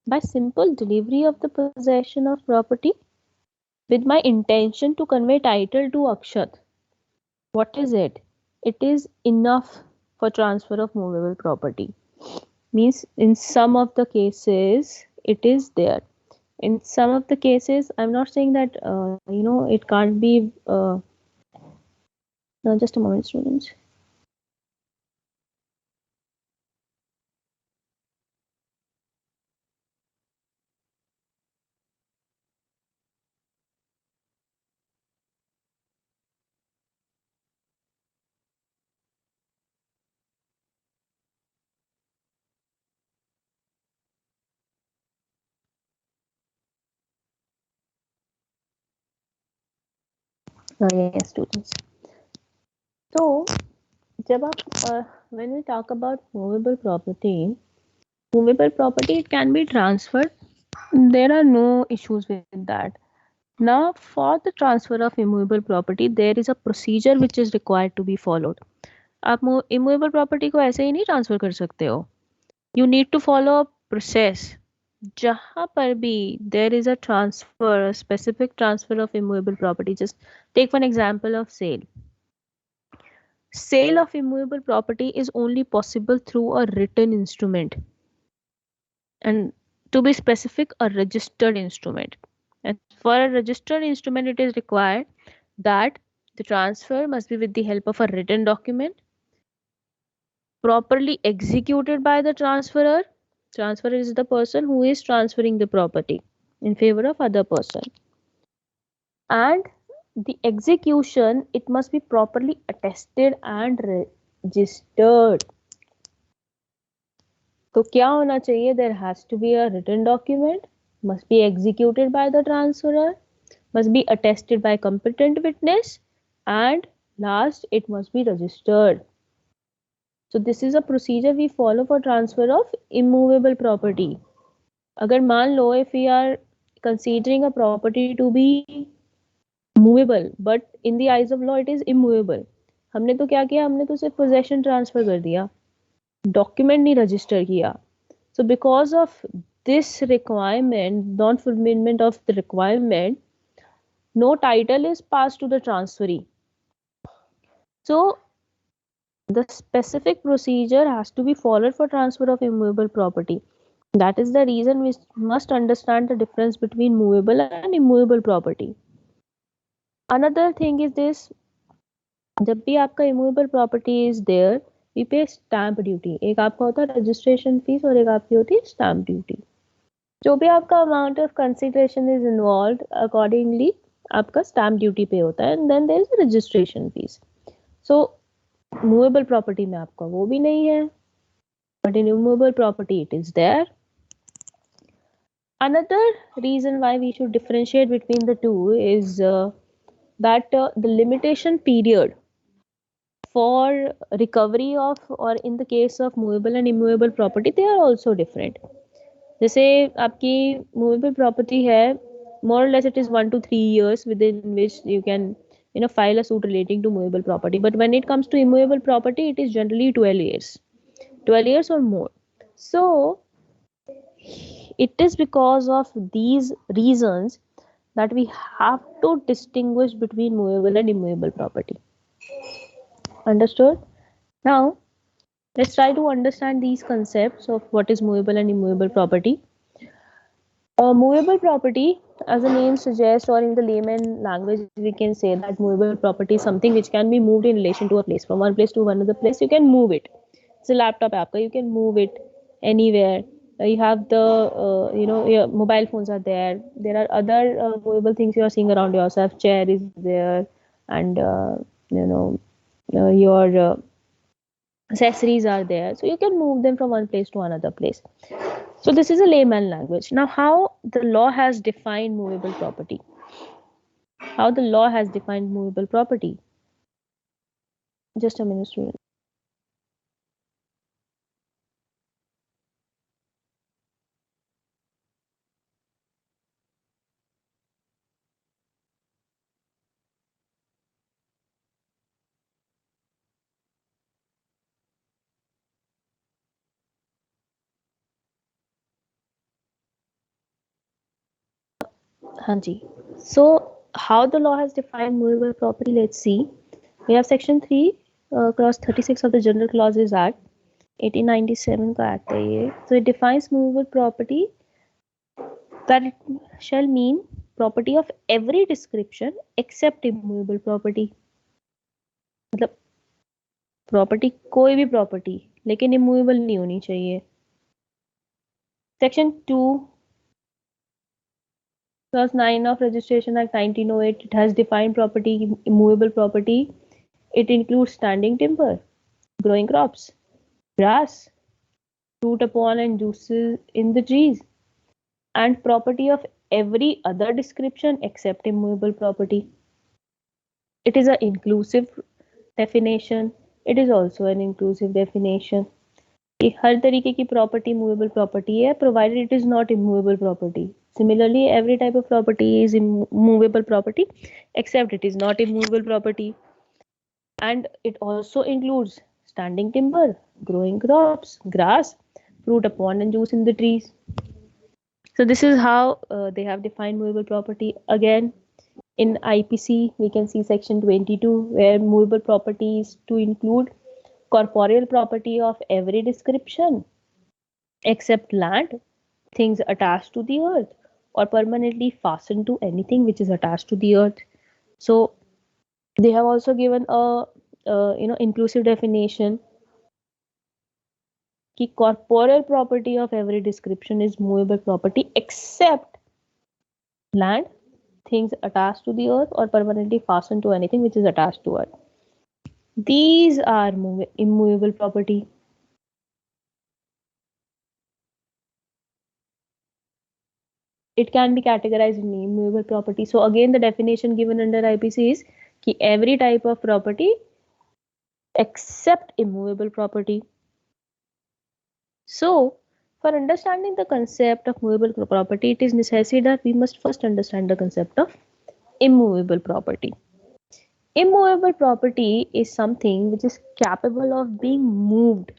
By simple delivery of the possession of property with my intention to convey title to Akshat. What is it? It is enough for transfer of movable property. Means in some of the cases it is there. In some of the cases, I'm not saying that it can't be. No, just a moment, students. Yes, students. So, जब आप when we talk about movable property it can be transferred. There are no issues with that. Now, for the transfer of immovable property, there is a procedure which is required to be followed. आप immovable property को ऐसे ही नहीं transfer कर सकते हो. You need to follow a process. जहाँ पर भी there is a transfer, a specific transfer of immovable property. Just take one example of sale. Sale of immovable property is only possible through a written instrument, and to be specific, a registered instrument. And for a registered instrument, it is required that the transfer must be with the help of a written document, properly executed by the transferor. Transferor is the person who is transferring the property in favor of other person. And the execution, it must be properly attested and registered. तो क्या होना चाहिए? There has to be a written document, must be executed by the transferor, must be attested by competent witness, and last it must be registered. So this is a procedure we follow for transfer of immovable property. अगर मान लो if we are considering a property to be movable but in the eyes of law it is immovable, हमने तो क्या किया? हमने तो सिर्फ possession transfer कर दिया, document नहीं register किया. So because of this requirement, non-fulfillment of the requirement, no title is passed to the transferee. So the specific procedure has to be followed for transfer of immovable property. That is the reason we must understand the difference between movable and immovable property. Another thing is this, जब भी आपका immovable property is there, we pay stamp duty. एक आपका होता है registration fees और एक आपकी होती है stamp duty. जो भी आपका amount of consideration is involve accordingly आपका स्टैम्प ड्यूटी पे होता है and then there is registration fees. So movable property में आपका वो भी नहीं है, but in immovable property it is there. Another reason why we should differentiate between the two is that the limitation period for recovery of, or in the case of movable and immovable property, they are also different. जैसे आपकी movable property है, more or less it is 1 to 3 years within which you can file a suit relating to movable property. But when it comes to immovable property, it is generally 12 years or more. So it is because of these reasons that we have to distinguish between movable and immovable property. Understood? Now let's try to understand these concepts of what is movable and immovable property. A movable property, as the name suggests, or in the layman language, we can say that movable property is something which can be moved in relation to a place. From one place to another place, you can move it. It's a laptop app, you can move it anywhere. You have the, your mobile phones are there. There are other movable things you are seeing around yourself. Chair is there, and your accessories are there. So you can move them from one place to another place. So this is a layman language. Now, how the law has defined movable property? How the law has defined movable property? Just a minute, student. हाँ जी. So how the law has defined movable property, let's see. We have section 3 clause 36 of the General Clauses Act 1897 का act है ये. So it defines movable property that it shall mean property of every description except immovable property. मतलब property कोई भी property लेकिन immovable नहीं होनी चाहिए. Section 2 clause 9 of Registration Act 1908, it has defined property, immovable property. It includes standing timber, growing crops, grass, fruit upon and juices in the trees, and property of every other description except immovable property. It is an inclusive definition. It is also an inclusive definition. कि हर तरीके की property movable property है provided it is not immovable property. Similarly, every type of property is movable property except it is not immovable property. And it also includes standing timber, growing crops, grass, fruit upon and juice in the trees. So this is how they have defined movable property. Again, in IPC, we can see section 22 where movable property is to include corporeal property of every description except land, things attached to the earth, or permanently fastened to anything which is attached to the earth. So they have also given a inclusive definition कि corporeal property of every description is movable property except land, things attached to the earth, or permanently fastened to anything which is attached to earth. These are immovable property. It can be categorized in immovable property. So again, the definition given under IPC is कि every type of property except immovable property. So, for understanding the concept of movable property, it is necessary that we must first understand the concept of immovable property. Immovable property is something which is capable of being moved.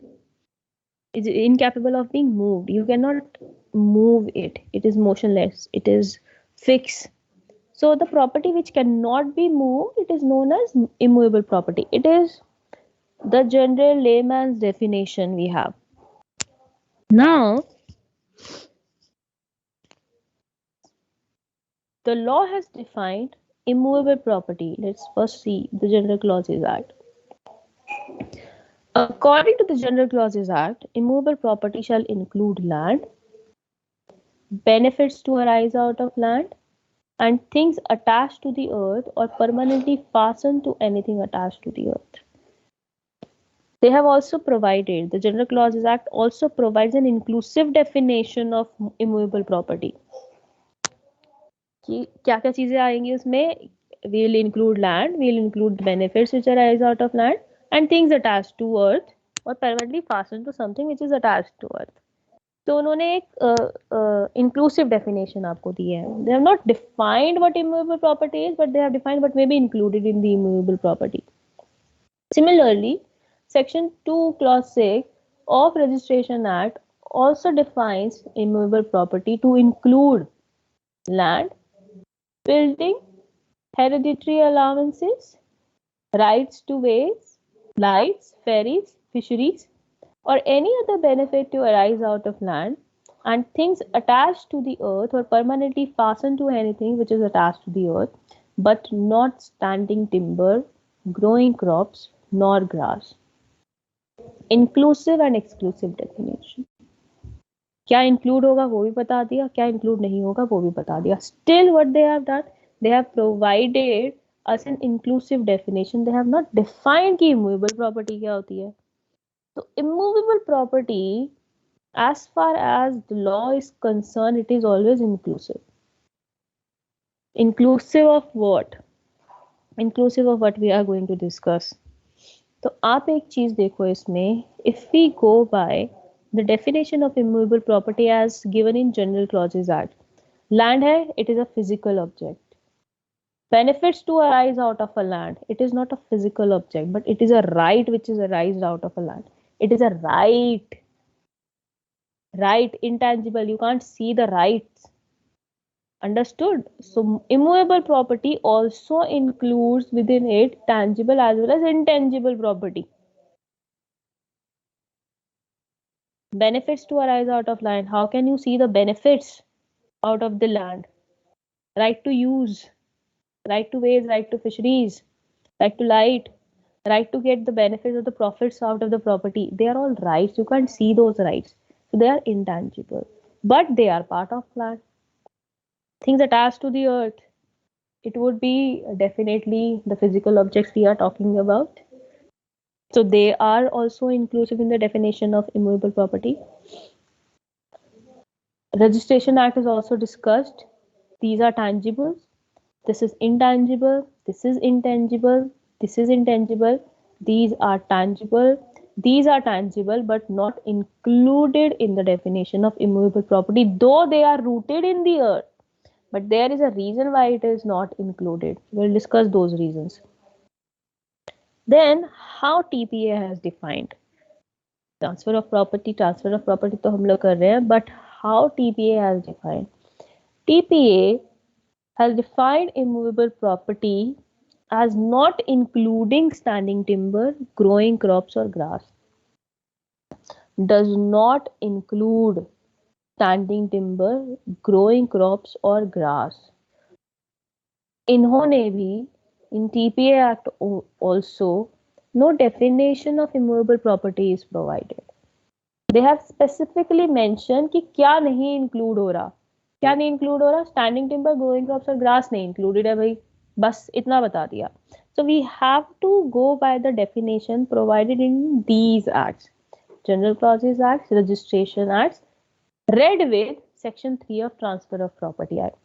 Is incapable of being moved. You cannot move it. It is motionless. It is fixed. So the property which cannot be moved, it is known as immovable property. It is the general layman's definition we have. Now, the law has defined immovable property. Let's first see the General Clauses Act. According to the General Clauses Act, immovable property shall include land, benefits to arise out of land, and things attached to the earth or permanently fastened to anything attached to the earth. They have also provided, the General Clauses Act also provides an inclusive definition of immovable property. कि क्या क्या चीजें आएंगी उसमें. We will include land, we will include benefits which arise out of land, and things attached to earth or permanently fastened to something which is attached to earth. तो उन्होंने एक inclusive definition आपको दी है. They have not defined what immovable property is, but they have defined what may be included in the immovable property. Similarly, Section 2, Clause 6 of Registration Act also defines immovable property to include land, building, hereditary allowances, rights to ways, lights, ferries, fisheries, or any other benefit to arise out of land, and things attached to the earth or permanently fastened to anything which is attached to the earth, but not standing timber, growing crops, nor grass. Inclusive and exclusive definition. क्या include होगा वो भी बता दिया, क्या include नहीं होगा वो भी बता दिया. Still what they have done, they have provided us an inclusive definition. They have not defined कि immovable property क्या होती है. So immovable property, as far as the law is concerned, it is always inclusive. Inclusive of what? Inclusive of what we are going to discuss. तो आप एक चीज देखो इसमें, if we go by the definition of immovable property as given in General Clauses Act, land है, it is a physical object. Benefits to arise out of a land, it is not a physical object, but it is a right which is arised out of a land. It is a right, intangible, you can't see the rights. Understood? So immovable property also includes within it tangible as well as intangible property. Benefits to arise out of land. How can you see the benefits out of the land? Right to use, right to ways, right to fisheries, right to light, right to get the benefits of the profits out of the property. They are all rights. You can't see those rights. So they are intangible, but they are part of land. Things attached to the earth. It would be definitely the physical objects we are talking about. So they are also inclusive in the definition of immovable property. Registration Act is also discussed. These are tangible. This is intangible. This is intangible. This is intangible. These are tangible. These are tangible but not included in the definition of immovable property, though they are rooted in the earth. But there is a reason why it is not included. We'll discuss those reasons. Then, how TPA has defined transfer of property तो हम लोग कर रहे हैं, but how TPA has defined? TPA has defined immovable property as not including standing timber, growing crops or grass. Does not include standing timber, growing crops or grass. इन्होंने भी in TPA Act also no definition of immovable property is provided. They have specifically mentioned कि क्या नहीं include हो रहा. क्या नहीं include हो रहा? Standing timber, growing crops और grass नहीं included है भाई. बस इतना बता दिया. So we have to go by the definition provided in these acts. General Clauses Acts, Registration Acts, read with Section 3 of Transfer of Property Act.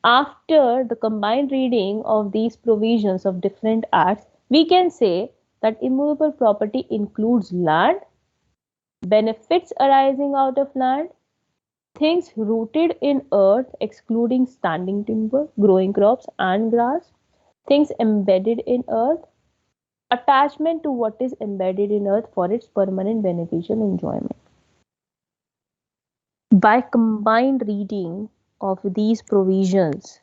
After the combined reading of these provisions of different acts, we can say that immovable property includes land, benefits arising out of land, things rooted in earth excluding standing timber, growing crops and grass, things embedded in earth, attachment to what is embedded in earth for its permanent beneficial enjoyment. By combined reading of these provisions,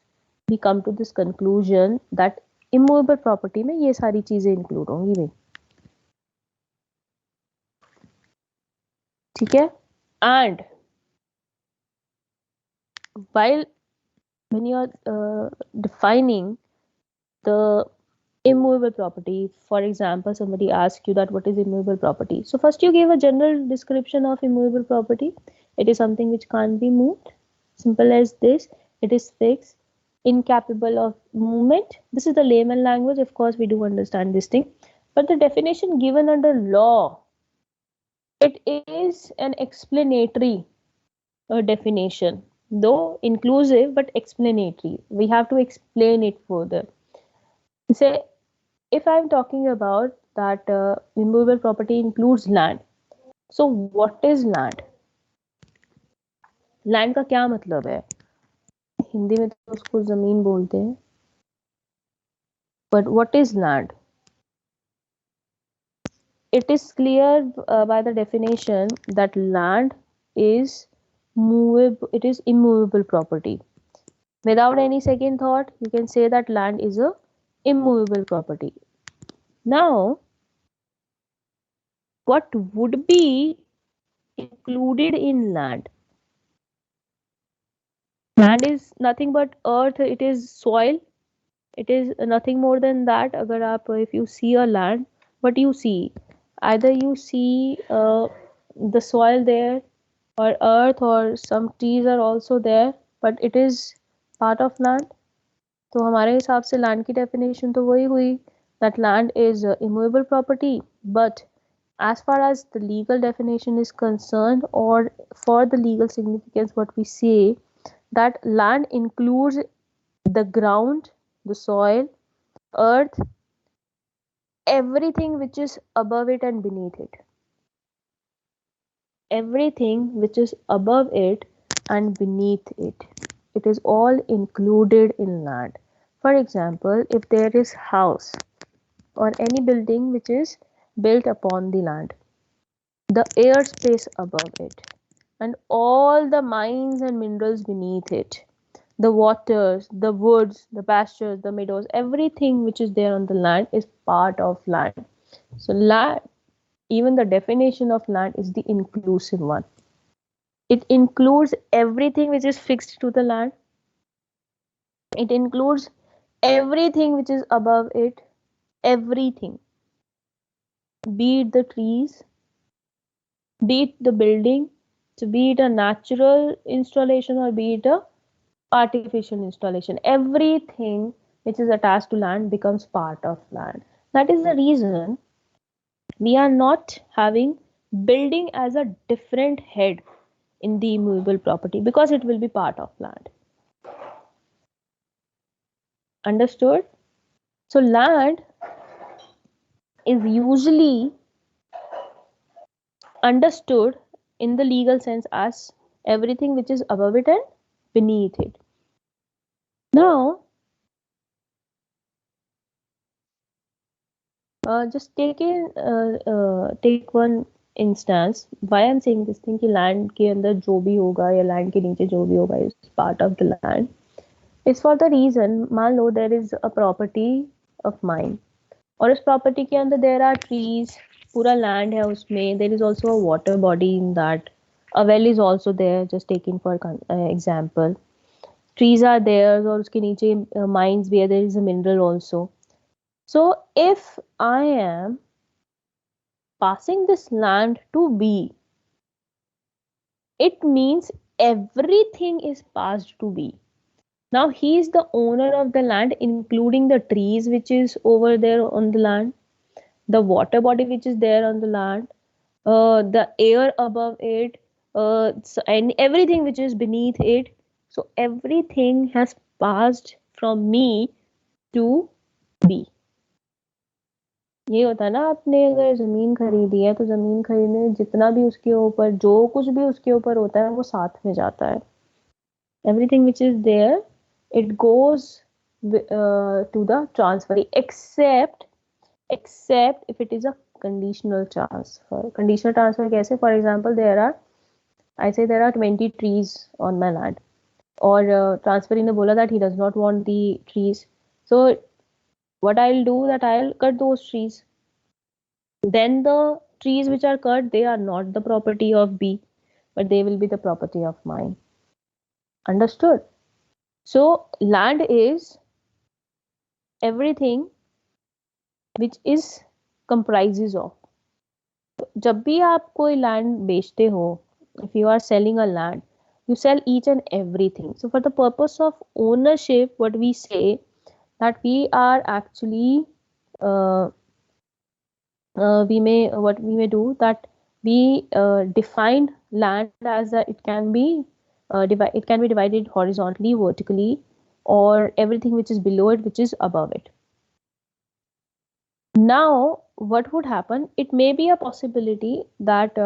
we come to this conclusion that immovable property में ये सारी चीजें include होंगी भाई. ठीक है? And while when you are defining the immovable property, for example, somebody asks you that what is immovable property. So first you give a general description of immovable property. It is something which can't be moved. Simple as this. It is fixed, incapable of movement. This is the layman language. Of course, we do understand this thing. But the definition given under law, it is an explanatory definition, though inclusive but explanatory. We have to explain it further. Say, if I'm talking about that immovable property includes land, so what is land? Land का क्या मतलब है? हिंदी में तो उसको जमीन बोलते हैं. But what is land? It is clear by the definition that land is movable. It is immovable property. Without any second thought, you can say that land is a immovable property. Now, what would be included in land? Land is nothing but earth. It is soil. It is nothing more than that. अगर आप if you see a land, what you see? Either you see the soil there, or earth, or some trees are also there, but it is part of land. तो हमारे हिसाब से land की definition तो वही हुई that land is immovable property. But as far as the legal definition is concerned, or for the legal significance, what we say that land includes the ground, the soil, earth, everything which is above it and beneath it. Everything which is above it and beneath it. It is all included in land. For example, if there is house or any building which is built upon the land, the airspace above it, and all the mines and minerals beneath it, the waters, the woods, the pastures, the meadows, everything which is there on the land is part of land. So land, even the definition of land is the inclusive one. It includes everything which is fixed to the land. It includes everything which is above it, everything, be it the trees, be it the building, so be it a natural installation or be it a artificial installation, everything which is attached to land becomes part of land. That is the reason we are not having building as a different head in the immovable property, because it will be part of land. Understood? So land is usually understood in the legal sense as everything which is above it and beneath it. Now, just take one instance. Why I'm saying this thing कि land के अंदर जो भी होगा या land के नीचे जो भी होगा is part of the land. It's for the reason, मान लो there is a property of mine और उस property के अंदर there are trees, पूरा land है उसमें, there is also a water body in that, a well is also there, just taking for example. Trees are there और उसके नीचे mines भी है, there is a mineral also. So if I am passing this land to B, it means everything is passed to B. Now he is the owner of the land, including the trees which is over there on the land, the water body which is there on the land, the air above it, and everything which is beneath it. So everything has passed from me to B. ये होता है ना, आपने अगर जमीन खरीदी है तो जमीन खरीदने जितना भी उसके ऊपर जो कुछ भी उसके ऊपर होता है वो साथ में जाता है. Everything which is there, it goes to the transferee, except if it is a conditional transfer. Conditional transfer कैसे? For example, I say there are 20 trees on my land, और transferee ने बोला that he does not want the trees. So what I'll do that I'll cut those trees. Then the trees which are cut, they are not the property of B, but they will be the property of mine. Understood? So land is everything which is comprises of. जब भी आप कोई land बेचते हो, if you are selling a land, you sell each and everything. So for the purpose of ownership, what we say that we are actually what we may do that we define land as that it can be divided horizontally, vertically, or everything which is below it, which is above it. Now what would happen, it may be a possibility that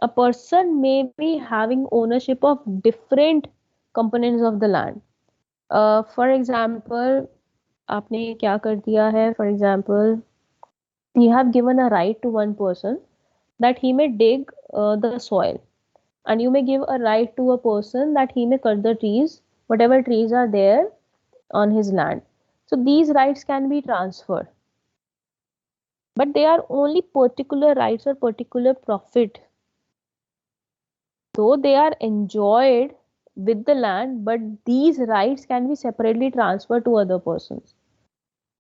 a person may be having ownership of different components of the land. For example, आपने क्या कर दिया है, for example, you have given a right to one person that he may dig the soil, and you may give a right to a person that he may cut the trees, whatever trees are there on his land. So these rights can be transferred, but they are only particular rights or particular profit, though they are enjoyed with the land, but these rights can be separately transferred to other persons.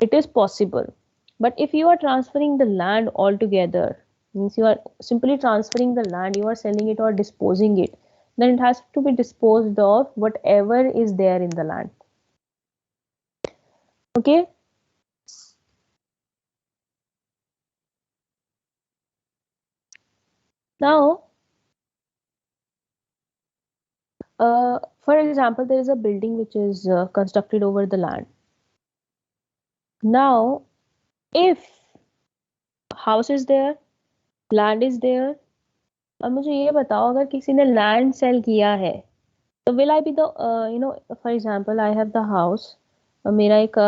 It is possible. But if you are transferring the land altogether, means you are simply transferring the land, you are selling it or disposing it, then it has to be disposed of whatever is there in the land. Okay? Now, for example, there is a building which is constructed over the land. Now, if house is there, land is there, अब मुझे ये बताओ अगर किसी ने land sell किया है, तो will I be the for example I have the house, मेरा एक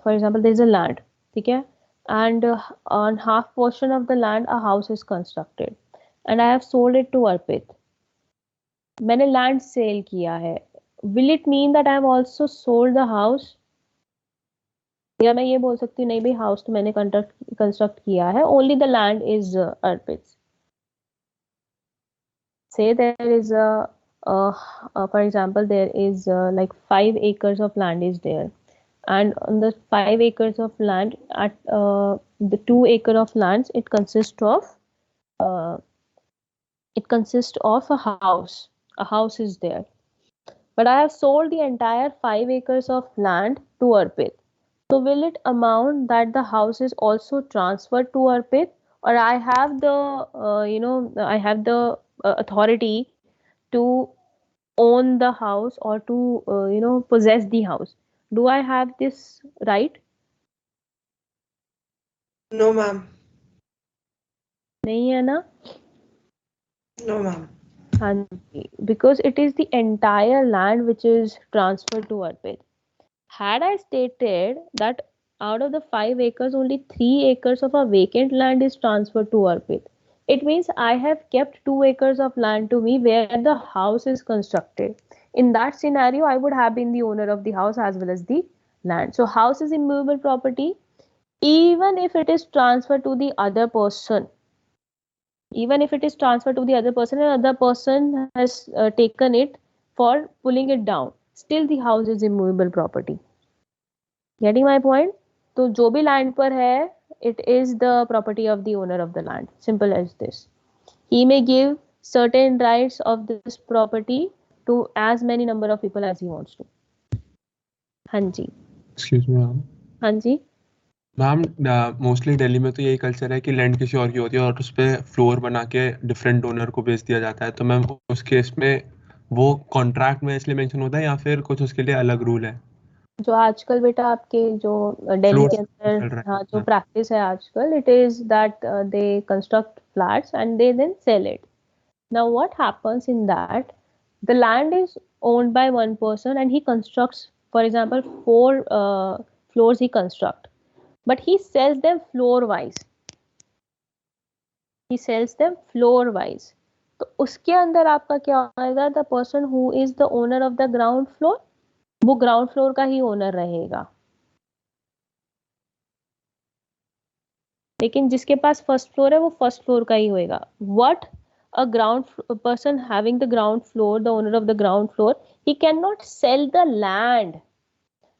for example there is a land, ठीक है, and on half portion of the land a house is constructed and I have sold it to Arpit. मैंने land sale किया है, will it mean that I have also sold the house? या मैं ये बोल सकती हूँ नहीं भाई हाउस तो मैंने कंस्ट्रक्ट किया है, only the land is Arpit's. Say there is for example, there is like 5 acres of land is there, and on the 5 acres of land, at the 2 acre of lands, uh, it consists of a house. A house is there, but I have sold the entire 5 acres of land to Arpit. So will it amount that the house is also transferred to Arpit, or I have the I have the authority to own the house or to possess the house? Do I have this right? No, ma'am. नहीं है ना? No, ma'am. हाँ जी, because it is the entire land which is transferred to Arpit. Had I stated that out of the 5 acres, only 3 acres of a vacant land is transferred to Arpit, it means I have kept 2 acres of land to me where the house is constructed. In that scenario, I would have been the owner of the house as well as the land. So, house is immovable property even if it is transferred to the other person. Even if it is transferred to the other person and other person has taken it for pulling it down, still the house is immovable property. Getting my point? तो जो भी land पर है, it is the property of the owner of the land. Simple as this. He may give certain rights of this property to as many number of people as he wants to. हाँ जी. Excuse me, ma'am. हाँ जी. Ma'am mostly Delhi में तो यही culture है कि land किसी और की होती है और उस पे फ्लोर बना के डिफरेंट ओनर को बेच दिया जाता है, तो मैम उस केस में वो कॉन्ट्रैक्ट में इसलिए मेंशन होता है या फिर कुछ उसके लिए अलग रूल है? जो आजकल बेटा आपके जो दिल्ली के अंदर हाँ जो प्रैक्टिस है आजकल, it is that they construct flats and they then sell it. Now what happens in that the land is owned by one person and he constructs, for example, 4 floors he construct, but he sells them floor wise. He sells them floor wise. तो उसके अंदर आपका क्या होगा? the person who is the owner of the ground floor, वो ground floor का ही owner रहेगा. लेकिन जिसके पास फर्स्ट फ्लोर है वो फर्स्ट फ्लोर का ही होएगा. What a ground person having the ground floor, the owner of the ground floor, he cannot sell the land.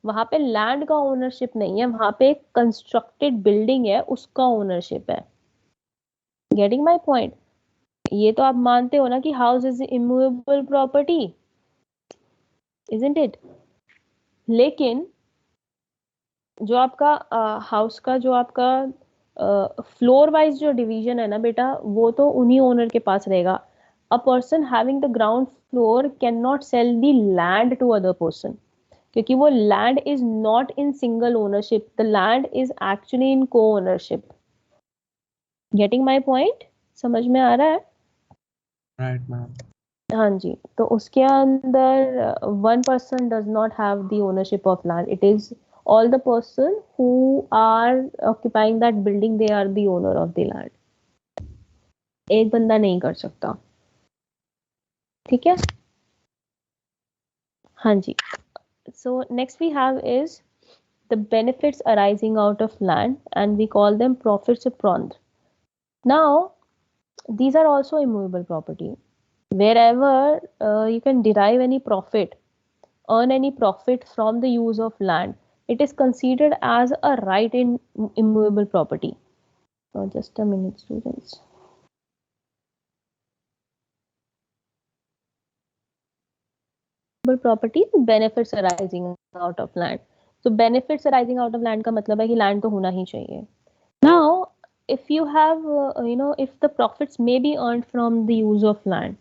वहां पे लैंड का ओनरशिप नहीं है, वहां पे एक कंस्ट्रक्टेड बिल्डिंग है उसका ओनरशिप है. Getting my point? ये तो आप मानते हो ना कि house is immovable property, isn't it? लेकिन जो आपका हाउस का जो आपका फ्लोर वाइज जो डिवीजन है ना बेटा, वो तो उन्हीं ओनर के पास रहेगा. A person having the ground floor can not sell the land to other person, क्योंकि वो land is not in single ownership, the land is actually in co ownership. Getting my point? समझ में आ रहा है? Right ma'am. हाँ जी. तो उसके अंदर one person does not have the ownership of land, it is all the person who are occupying that building, they are the owner of the land. एक बंदा नहीं कर सकता. ठीक है? हाँ जी. So next we have is the benefits arising out of land, and we call them profits upon. Now these are also immovable property. Wherever you can derive any profit, earn any profit from the use of land, it is considered as a right in immovable property. Just a minute, students. Property benefits arising out of land. So benefits arising out of land का मतलब है कि land तो होना ही चाहिए. Now, if you have, if the profits may be earned from the use of land,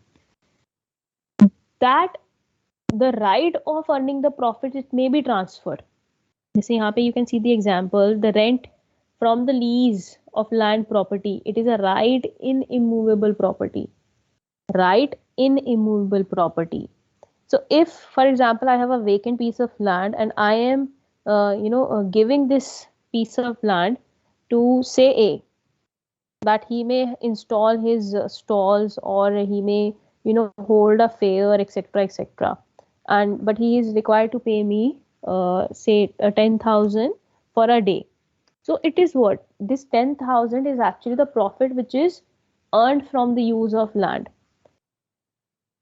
that the right of earning the profits, it may be transferred. जैसे यहाँ पे you can see the example, the rent from the lease of land property, it is a right in immovable property. Right in immovable property. So if, for example, I have a vacant piece of land and I am, giving this piece of land to say A, that he may install his stalls or he may, hold a fair, etc., etc. but he is required to pay me say 10,000 for a day. So it is what? This 10,000 is actually the profit which is earned from the use of land.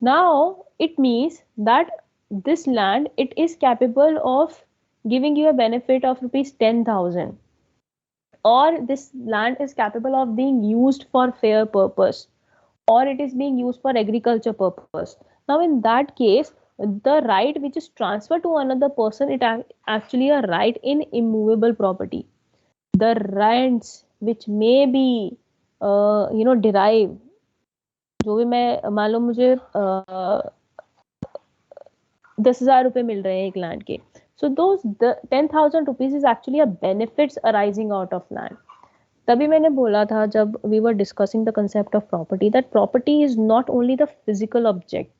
Now it means that this land, it is capable of giving you a benefit of rupees 10,000, or this land is capable of being used for fair purpose, or it is being used for agriculture purpose. Now in that case, the right which is transferred to another person, it actually a right in immovable property. The rents which may be derived, जो भी मैं मान लो मुझे 10,000 रुपए मिल रहे हैं एक land के, so those the 10,000 rupees is actually a benefits arising out of land. तभी मैंने बोला था जब we were discussing the concept of property, that property is not only the physical object,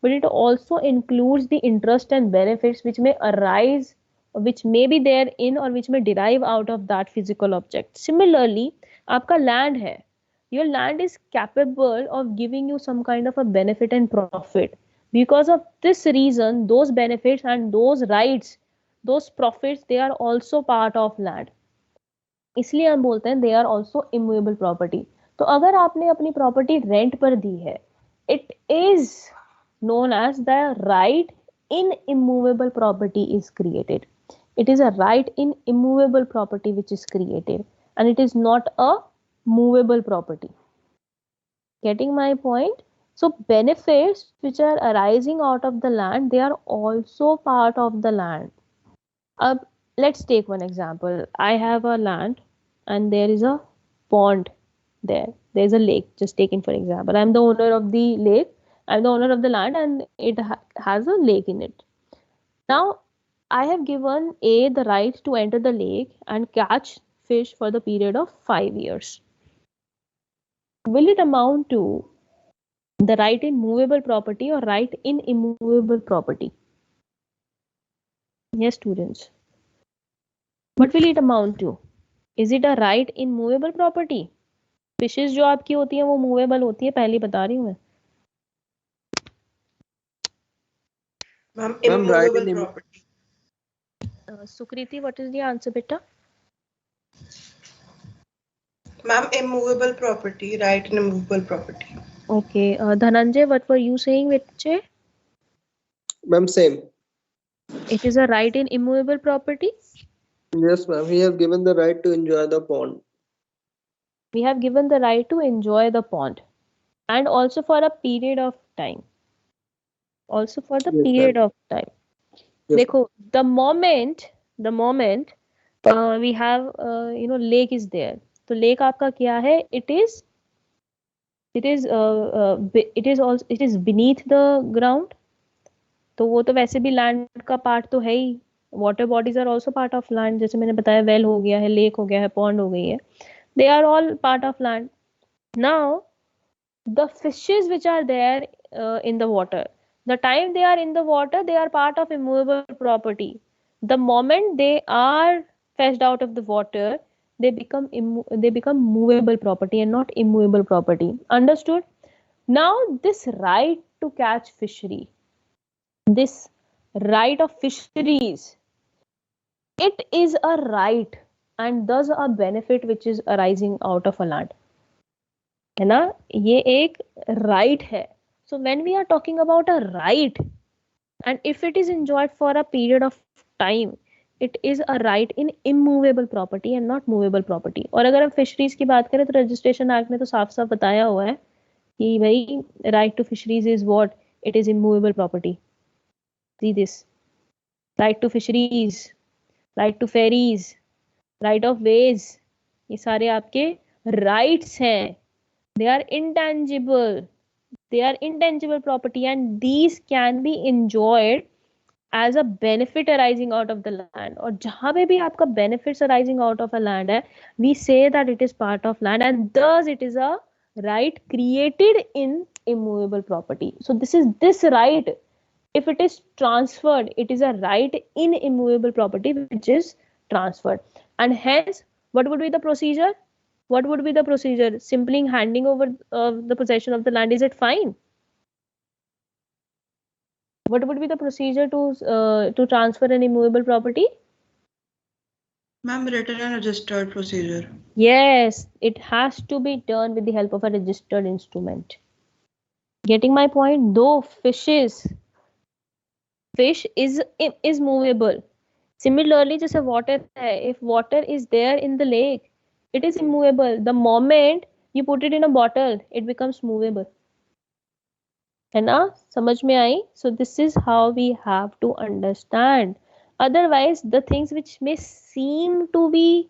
but it also includes the interest and benefits which may arise, which may be there in or which may derive out of that physical object. Similarly, आपका land है, your land is capable of giving you some kind of a benefit and profit. Because of this reason, those benefits and those rights, those profits, they are also part of land. इसलिए हम बोलते हैं they are also immovable property. तो अगर आपने अपनी property rent पर दी है, it is known as the right in immovable property is created. It is a right in immovable property which is created, and it is not a movable property. Getting my point? So benefits which are arising out of the land, they are also part of the land. Let's take one example. I have a land and there is a pond there. There's a lake, just taken for example. I'm the owner of the lake. I'm the owner of the land and it has a lake in it. Now, I have given A the right to enter the lake and catch fish for the period of 5 years. Will it amount to the right in movable property or right in immovable property? Yes, students. What will it amount to? Is it a right in movable property? Fishes जो आपकी होती हैं वो movable होती है, पहले बता रही हूँ मैं. Ma'am, immovable property. Sukriti, what is the answer, beta? Ma'am, immovable property, right in immovable property. Okay, Dhananjay, what were you saying, Viche? Ma'am, same. It is a right in immovable property? Yes, ma'am. We have given the right to enjoy the pond. We have given the right to enjoy the pond, and also for a period of time. Also for the Yes, period ma'am. of time. Yes, Dekho, the moment we have lake is there. तो lake आपका क्या है? It is beneath the ground. तो वो तो वैसे भी land का part तो है ही. Water bodies are also part of land. जैसे मैंने बताया, well हो गया है, lake हो गया है, pond हो गई है. They are all part of land. Now, the fishes which are there in the water, the time they are in the water, they are part of immovable property. The moment they are fetched out of the water, they become movable property and not immovable property. Understood? Now, this right to catch fishery, this right of fisheries, it is a right and thus a benefit which is arising out of a land. है ना? ये एक right है. So when we are talking about a right, and if it is enjoyed for a period of time, it is a right in immovable property and not movable property. और अगर हम fisheries की बात करें तो registration act में तो साफ साफ बताया हुआ है कि भाई right to fisheries is what? It is immovable property. See this. Right to fisheries, right to ferries, right of ways, ये सारे आपके rights हैं. They are intangible. They are intangible property and these can be enjoyed as a benefit arising out of the land. और जहाँ पे भी आपका benefits arising out of a land है, we say that it is part of land and thus it is a right created in immovable property. So this right, if it is transferred, it is a right in immovable property which is transferred. And hence, what would be the procedure? What would be the procedure? Simply handing over the possession of the land. Is it fine? What would be the procedure to transfer an immovable property? Ma'am, written and registered procedure. Yes, it has to be done with the help of a registered instrument. Getting my point? Though fish is movable. Similarly, जैसे water है, if water is there in the lake, it is immovable. The moment you put it in a bottle, it becomes movable. है ना? समझ में आई? So this is how we have to understand. Otherwise, the things which may seem to be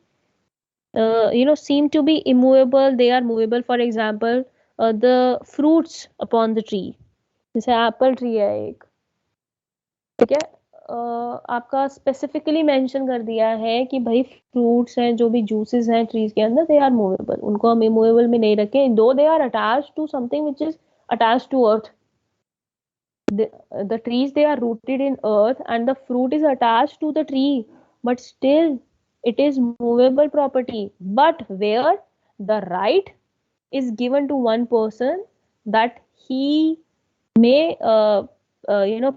immovable, they are movable. For example, the fruits upon the tree. जैसे Apple tree है एक, ठीक है, आपका स्पेसिफिकली मेंशन कर दिया है कि भाई फ्रूट्स हैं, जो भी जूसेस हैं ट्रीज के अंदर, दे आर मूवेबल. उनको हम इमूवेबल में नहीं रखें, दो they are attached to something which is attached to earth. The trees, they are rooted in earth and the fruit is attached to the tree, but still it is movable property. But where the right is given to one person that he may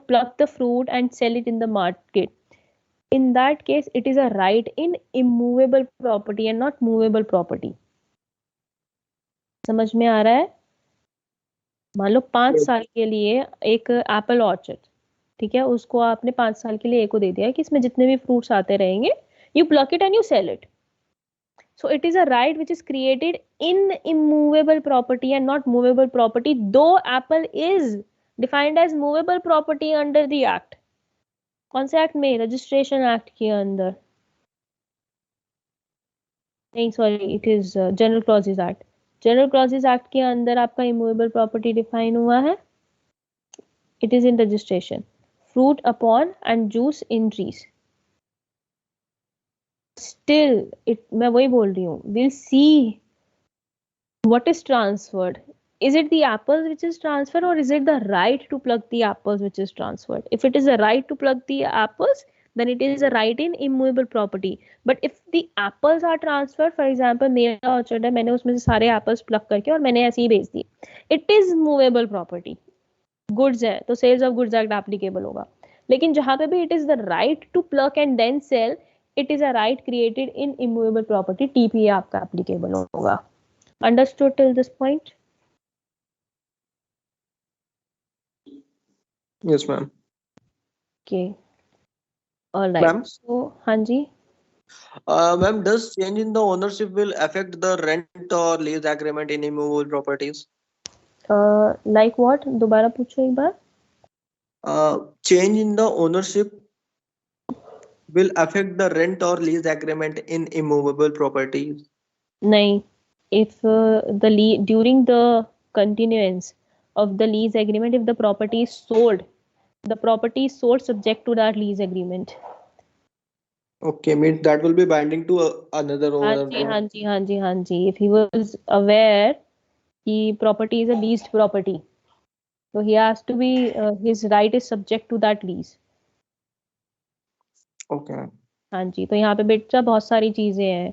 pluck the fruit and sell it in the market, in that case it is a right in immovable property and not movable property. समझ में आ रहा है? मान लो 5 साल के लिए एक Apple orchard, ठीक है, उसको आपने 5 साल के लिए एक को दे दिया है कि इसमें जितने भी फ्रूट्स आते रहेंगे, you pluck it and you sell it. So it is a right which is created in immovable property and not movable property, though apple is defined as movable property under the act. कौन से act में? Registration act के अंदर. नहीं, sorry, it is general clauses act. General clauses act के अंदर आपका immovable property define हुआ है. It is in registration. Fruit upon and juice in trees. Still, मैं वही बोल रही हूँ, we'll see what is transferred. Is it the apples which is transferred, or is it the right to pluck the apples which is transferred? If it is a right to pluck the apples, then it is a right in immovable property. But if the apples are transferred, for example, मेरा orchard है, मैंने उसमें से सारे apples plug करके और मैंने ऐसे ही बेच दिए, it is movable property. Goods है तो sales of goods act applicable होगा. लेकिन जहां पे भी it is the right to pluck and then sell, it is a right created in immovable property, TPA आपका applicable होगा. Understood till this point? Yes, ma'am. Okay. All right. Ma'am? So, हाँ जी. Ma'am, does change in the ownership will affect the rent or lease agreement in immovable properties? Like what? दोबारा पूछो एक बार. Change in the ownership will affect the rent or lease agreement in immovable properties? नहीं. If during the continuance of the lease agreement, if the property is sold, the property is sold subject to that lease agreement. Okay, means that will be binding to another owner. हाँ जी. If he was aware कि property is a leased property, so he has to be his right is subject to that lease. Okay. हाँ जी. तो यहाँ पे बेटा बहुत सारी चीजें हैं.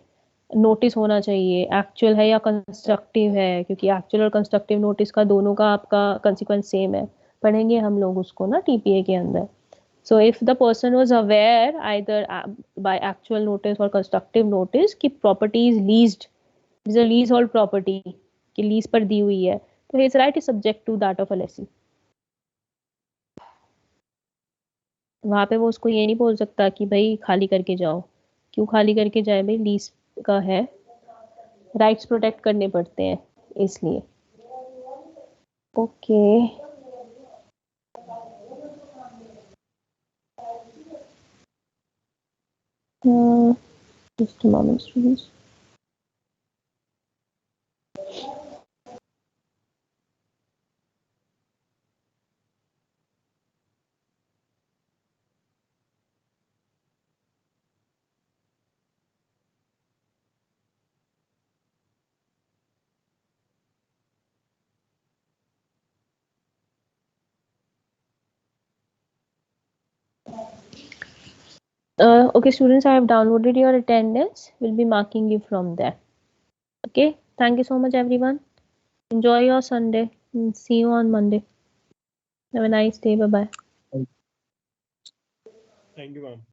नोटिस होना चाहिए, एक्चुअल है या कंस्ट्रक्टिव है, क्योंकि एक्चुअल और कंस्ट्रक्टिव नोटिस का दोनों का आपका कंसिक्वेंस सेम है. पढ़ेंगे हम लोग उसको ना टीपीए के अंदर. So if the person was aware either by actual notice और कंस्ट्रक्टिव नोटिस कि property is leased, is a leasehold property, कि लीज पर दी हुई है, तो his right is subject to that of a lessee. वहां पे वो उसको ये नहीं बोल सकता कि भाई खाली करके जाओ. क्यों खाली करके जाए भाई? लीज का है, राइट्स प्रोटेक्ट करने पड़ते हैं इसलिए. Okay. Just a moment, students. Okay, students, I have downloaded your attendance. We'll be marking you from there. Okay, thank you so much, everyone. Enjoy your Sunday. See you on Monday. Have a nice day. Bye-bye. Thank you, ma'am.